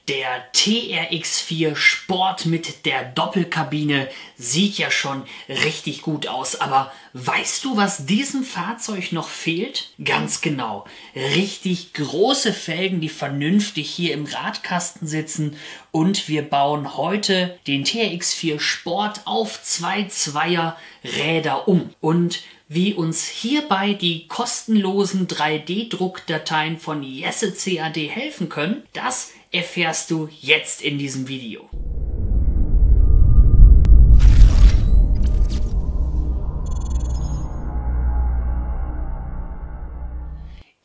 Der TRX4 Sport mit der Doppelkabine sieht ja schon richtig gut aus, aber weißt du, was diesem Fahrzeug noch fehlt? Ganz genau, richtig große Felgen, die vernünftig hier im Radkasten sitzen, und wir bauen heute den TRX4 Sport auf zwei Zweierräder um. Und wie uns hierbei die kostenlosen 3D-Druckdateien von Jesse CAD helfen können, das erfährst du jetzt in diesem Video.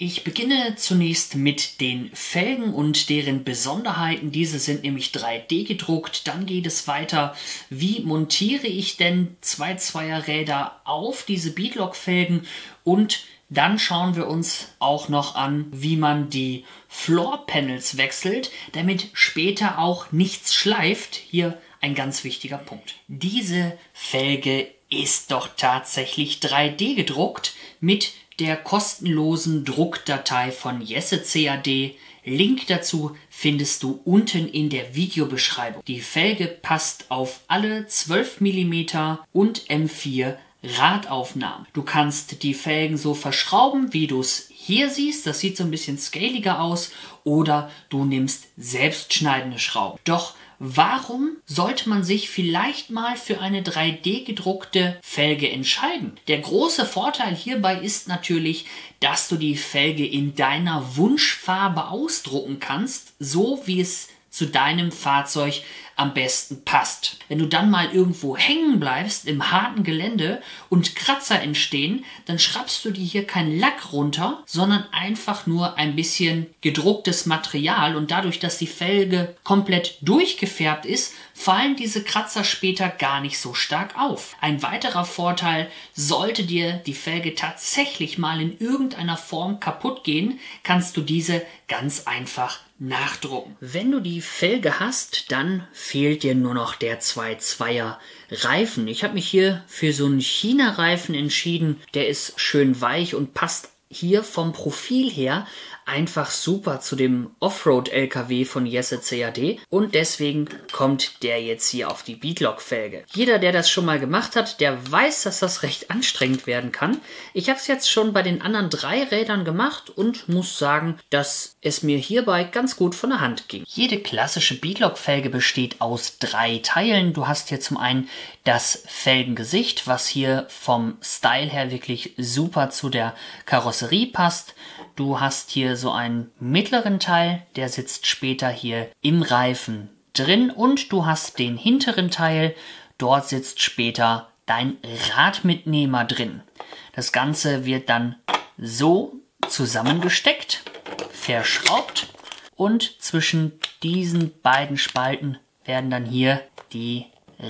Ich beginne zunächst mit den Felgen und deren Besonderheiten. Diese sind nämlich 3D gedruckt. Dann geht es weiter. Wie montiere ich denn zwei Zweierräder auf diese Beadlock-Felgen? Und dann schauen wir uns auch noch an, wie man die Floor-Panels wechselt, damit später auch nichts schleift. Hier ein ganz wichtiger Punkt. Diese Felge ist doch tatsächlich 3D gedruckt mit der kostenlosen Druckdatei von Jesse CAD. Link dazu findest du unten in der Videobeschreibung. Die Felge passt auf alle 12 mm und M4 Radaufnahmen. Du kannst die Felgen so verschrauben, wie du es hier siehst. Das sieht so ein bisschen scaliger aus. Oder du nimmst selbstschneidende Schrauben. Doch warum sollte man sich vielleicht mal für eine 3D gedruckte Felge entscheiden? Der große Vorteil hierbei ist natürlich, dass du die Felge in deiner Wunschfarbe ausdrucken kannst, so wie es zu deinem Fahrzeug am besten passt. Wenn du dann mal irgendwo hängen bleibst im harten Gelände und Kratzer entstehen, dann schraubst du dir hier keinen Lack runter, sondern einfach nur ein bisschen gedrucktes Material, und dadurch, dass die Felge komplett durchgefärbt ist, fallen diese Kratzer später gar nicht so stark auf. Ein weiterer Vorteil: sollte dir die Felge tatsächlich mal in irgendeiner Form kaputt gehen, kannst du diese ganz einfach nachdrucken. Wenn du die Felge hast, dann fehlt dir nur noch der 2.2er Reifen. Ich habe mich hier für so einen China-Reifen entschieden. Der ist schön weich und passt hier vom Profil her einfach super zu dem Offroad-LKW von Jesse CAD, und deswegen kommt der jetzt hier auf die Beadlock-Felge. Jeder, der das schon mal gemacht hat, der weiß, dass das recht anstrengend werden kann. Ich habe es jetzt schon bei den anderen 3 Rädern gemacht und muss sagen, dass es mir hierbei ganz gut von der Hand ging. Jede klassische Beadlock-Felge besteht aus 3 Teilen. Du hast hier zum einen das Felgengesicht, was hier vom Style her wirklich super zu der Karosserie passt. Du hast hier so einen mittleren Teil, der sitzt später hier im Reifen drin, und du hast den hinteren Teil, dort sitzt später dein Radmitnehmer drin. Das Ganze wird dann so zusammengesteckt, verschraubt, und zwischen diesen beiden Spalten werden dann hier die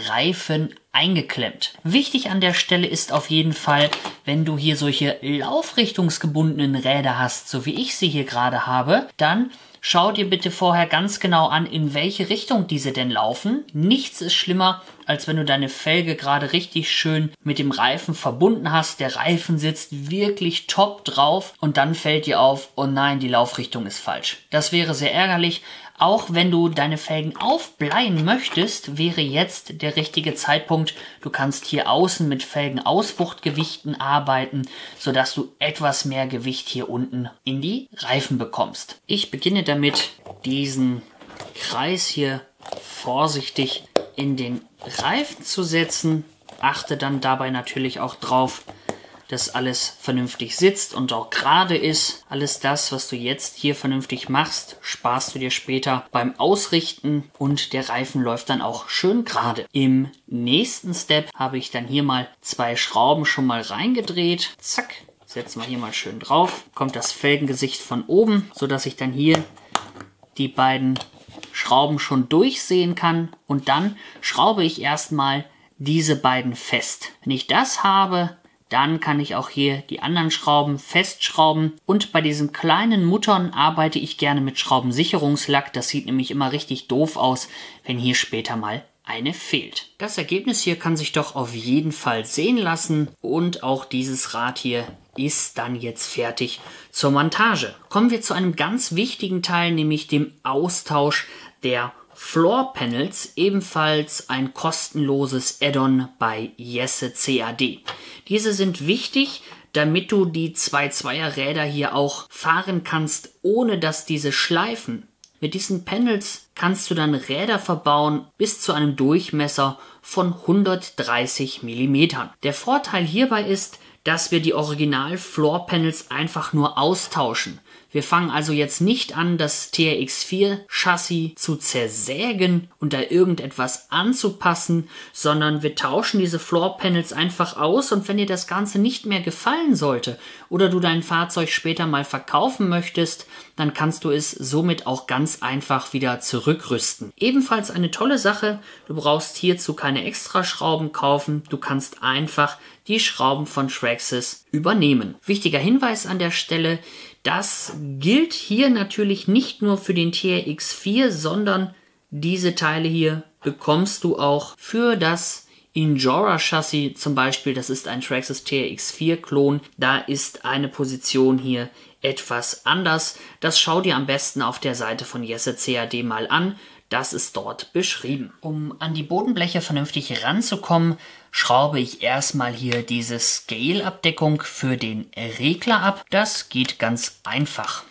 Reifen eingeklemmt. Wichtig an der Stelle ist auf jeden Fall, wenn du hier solche laufrichtungsgebundenen Räder hast, so wie ich sie hier gerade habe, dann schau dir bitte vorher ganz genau an, in welche Richtung diese denn laufen. Nichts ist schlimmer, als wenn du deine Felge gerade richtig schön mit dem Reifen verbunden hast. Der Reifen sitzt wirklich top drauf und dann fällt dir auf, oh nein, die Laufrichtung ist falsch. Das wäre sehr ärgerlich. Auch wenn du deine Felgen aufbleihen möchtest, wäre jetzt der richtige Zeitpunkt. Du kannst hier außen mit Felgenauswuchtgewichten arbeiten, sodass du etwas mehr Gewicht hier unten in die Reifen bekommst. Ich beginne damit, diesen Kreis hier vorsichtig in den Reifen zu setzen. Achte dann dabei natürlich auch drauf, dass alles vernünftig sitzt und auch gerade ist. Alles das, was du jetzt hier vernünftig machst, sparst du dir später beim Ausrichten, und der Reifen läuft dann auch schön gerade. Im nächsten Step habe ich dann hier mal 2 Schrauben schon mal reingedreht. Zack, setzen wir hier mal schön drauf. Kommt das Felgengesicht von oben, sodass ich dann hier die beiden Schrauben schon durchsehen kann, und dann schraube ich erstmal diese beiden fest. Wenn ich das habe, dann kann ich auch hier die anderen Schrauben festschrauben, und bei diesen kleinen Muttern arbeite ich gerne mit Schraubensicherungslack. Das sieht nämlich immer richtig doof aus, wenn hier später mal eine fehlt. Das Ergebnis hier kann sich doch auf jeden Fall sehen lassen, und auch dieses Rad hier ist dann jetzt fertig zur Montage. Kommen wir zu einem ganz wichtigen Teil, nämlich dem Austausch der Floor Panels, ebenfalls ein kostenloses Add-on bei Jesse CAD. Diese sind wichtig, damit du die 2-2er Räder hier auch fahren kannst, ohne dass diese schleifen. Mit diesen Panels kannst du dann Räder verbauen bis zu einem Durchmesser von 130 mm. Der Vorteil hierbei ist, dass wir die Original Floor Panels einfach nur austauschen. Wir fangen also jetzt nicht an, das TRX4 Chassis zu zersägen und da irgendetwas anzupassen, sondern wir tauschen diese Floor Panels einfach aus, und wenn dir das Ganze nicht mehr gefallen sollte oder du dein Fahrzeug später mal verkaufen möchtest, dann kannst du es somit auch ganz einfach wieder zurückrüsten. Ebenfalls eine tolle Sache, du brauchst hierzu keine Extraschrauben kaufen, du kannst einfach die Schrauben von Traxxas übernehmen. Wichtiger Hinweis an der Stelle: Das gilt hier natürlich nicht nur für den TRX4, sondern diese Teile hier bekommst du auch für das Injora-Chassis zum Beispiel. Das ist ein Traxxas TRX4-Klon. Da ist eine Position hier etwas anders. Das schau dir am besten auf der Seite von Jesse CAD mal an. Das ist dort beschrieben. Um an die Bodenbleche vernünftig ranzukommen, schraube ich erstmal hier diese Scale-Abdeckung für den Regler ab. Das geht ganz einfach.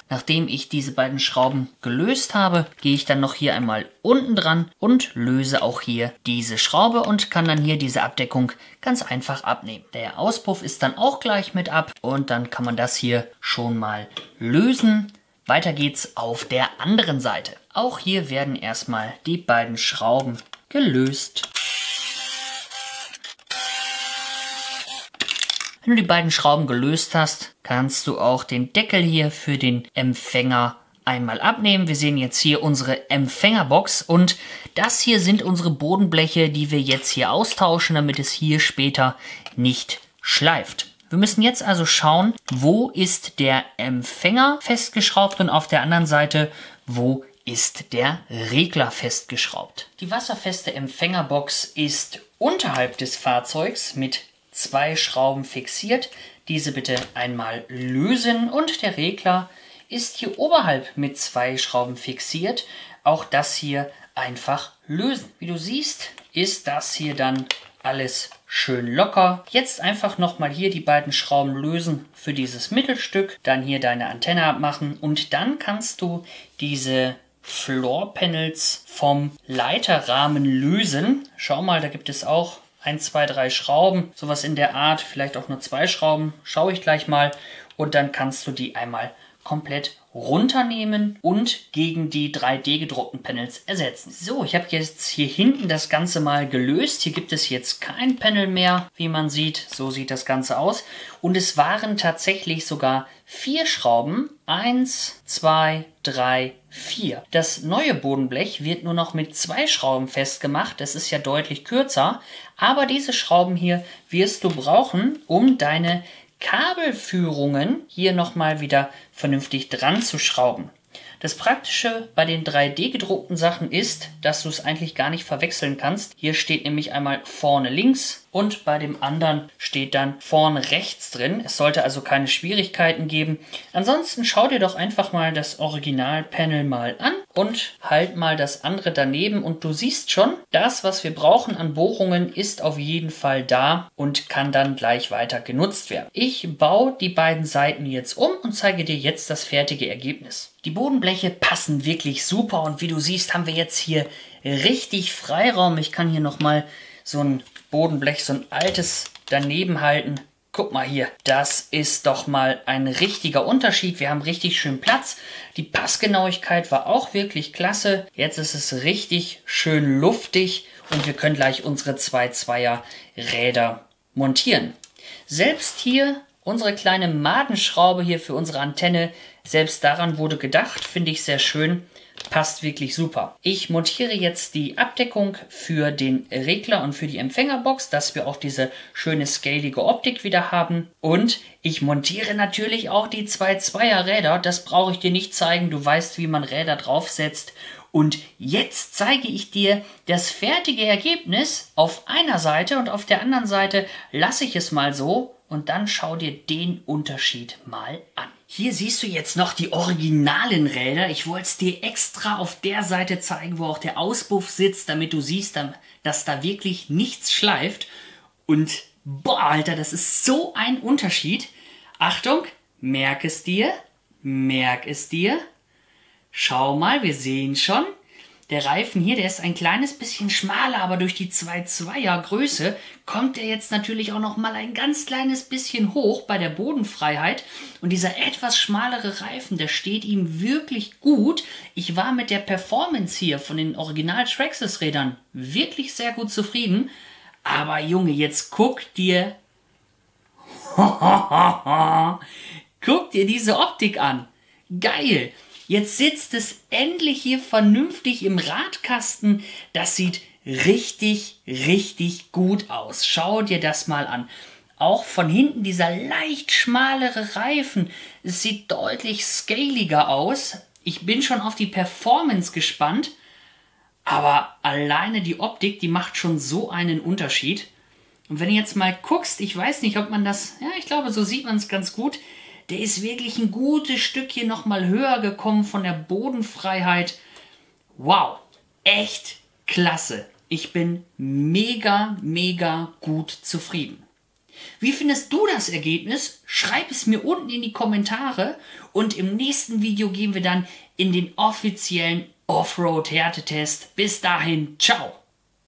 Nachdem ich diese beiden Schrauben gelöst habe, gehe ich dann noch hier einmal unten dran und löse auch hier diese Schraube und kann dann hier diese Abdeckung ganz einfach abnehmen. Der Auspuff ist dann auch gleich mit ab und dann kann man das hier schon mal lösen. Weiter geht's auf der anderen Seite. Auch hier werden erstmal die beiden Schrauben gelöst. Wenn du die beiden Schrauben gelöst hast, kannst du auch den Deckel hier für den Empfänger einmal abnehmen. Wir sehen jetzt hier unsere Empfängerbox und das hier sind unsere Bodenbleche, die wir jetzt hier austauschen, damit es hier später nicht schleift. Wir müssen jetzt also schauen, wo ist der Empfänger festgeschraubt und auf der anderen Seite, wo ist der Regler festgeschraubt. Die wasserfeste Empfängerbox ist unterhalb des Fahrzeugs mit 2 Schrauben fixiert. Diese bitte einmal lösen und der Regler ist hier oberhalb mit 2 Schrauben fixiert. Auch das hier einfach lösen. Wie du siehst, ist das hier dann alles schön locker. Jetzt einfach nochmal hier die beiden Schrauben lösen für dieses Mittelstück. Dann hier deine Antenne abmachen und dann kannst du diese Floor Panels vom Leiterrahmen lösen. Schau mal, da gibt es auch 1, 2, 3 Schrauben. Sowas in der Art, vielleicht auch nur 2 Schrauben. Schaue ich gleich mal. Und dann kannst du die einmal komplett runternehmen und gegen die 3D gedruckten Panels ersetzen. So, ich habe jetzt hier hinten das Ganze mal gelöst. Hier gibt es jetzt kein Panel mehr, wie man sieht. So sieht das Ganze aus. Und es waren tatsächlich sogar 4 Schrauben. 1, 2, 3, 4. Das neue Bodenblech wird nur noch mit 2 Schrauben festgemacht. Das ist ja deutlich kürzer. Aber diese Schrauben hier wirst du brauchen, um deine Kabelführungen hier nochmal wieder vernünftig dran zu schrauben. Das Praktische bei den 3D gedruckten Sachen ist, dass du es eigentlich gar nicht verwechseln kannst. Hier steht nämlich einmal vorne links und bei dem anderen steht dann vorne rechts drin. Es sollte also keine Schwierigkeiten geben. Ansonsten schau dir doch einfach mal das Originalpanel mal an und halt mal das andere daneben und du siehst schon, das, was wir brauchen an Bohrungen, ist auf jeden Fall da und kann dann gleich weiter genutzt werden. Ich baue die beiden Seiten jetzt um und zeige dir jetzt das fertige Ergebnis. Die Bodenbleche passen wirklich super und wie du siehst, haben wir jetzt hier richtig Freiraum. Ich kann hier nochmal so ein Bodenblech, so ein altes daneben halten. Guck mal hier, das ist doch mal ein richtiger Unterschied. Wir haben richtig schön Platz. Die Passgenauigkeit war auch wirklich klasse. Jetzt ist es richtig schön luftig und wir können gleich unsere 2-2er Räder montieren. Selbst hier unsere kleine Madenschraube hier für unsere Antenne, selbst daran wurde gedacht, finde ich sehr schön. Passt wirklich super. Ich montiere jetzt die Abdeckung für den Regler und für die Empfängerbox, dass wir auch diese schöne scalige Optik wieder haben. Und ich montiere natürlich auch die 2-2er Räder. Das brauche ich dir nicht zeigen. Du weißt, wie man Räder draufsetzt. Und jetzt zeige ich dir das fertige Ergebnis auf einer Seite und auf der anderen Seite lasse ich es mal so und dann schau dir den Unterschied mal an. Hier siehst du jetzt noch die originalen Räder. Ich wollte es dir extra auf der Seite zeigen, wo auch der Auspuff sitzt, damit du siehst, dass da wirklich nichts schleift. Und boah, Alter, das ist so ein Unterschied. Achtung, merk es dir, merk es dir. Schau mal, wir sehen schon. Der Reifen hier, der ist ein kleines bisschen schmaler, aber durch die 2,2er Größe kommt er jetzt natürlich auch noch mal ein ganz kleines bisschen hoch bei der Bodenfreiheit. Und dieser etwas schmalere Reifen, der steht ihm wirklich gut. Ich war mit der Performance hier von den Original Traxxas Rädern wirklich sehr gut zufrieden. Aber Junge, jetzt guck dir diese Optik an. Geil! Jetzt sitzt es endlich hier vernünftig im Radkasten. Das sieht richtig, richtig gut aus. Schau dir das mal an. Auch von hinten dieser leicht schmalere Reifen. Es sieht deutlich scaliger aus. Ich bin schon auf die Performance gespannt. Aber alleine die Optik, die macht schon so einen Unterschied. Und wenn du jetzt mal guckst, ich weiß nicht, ob man das, ja, ich glaube, so sieht man es ganz gut. Der ist wirklich ein gutes Stückchen nochmal höher gekommen von der Bodenfreiheit. Wow, echt klasse. Ich bin mega, mega gut zufrieden. Wie findest du das Ergebnis? Schreib es mir unten in die Kommentare und im nächsten Video gehen wir dann in den offiziellen Offroad-Härtetest. Bis dahin, ciao!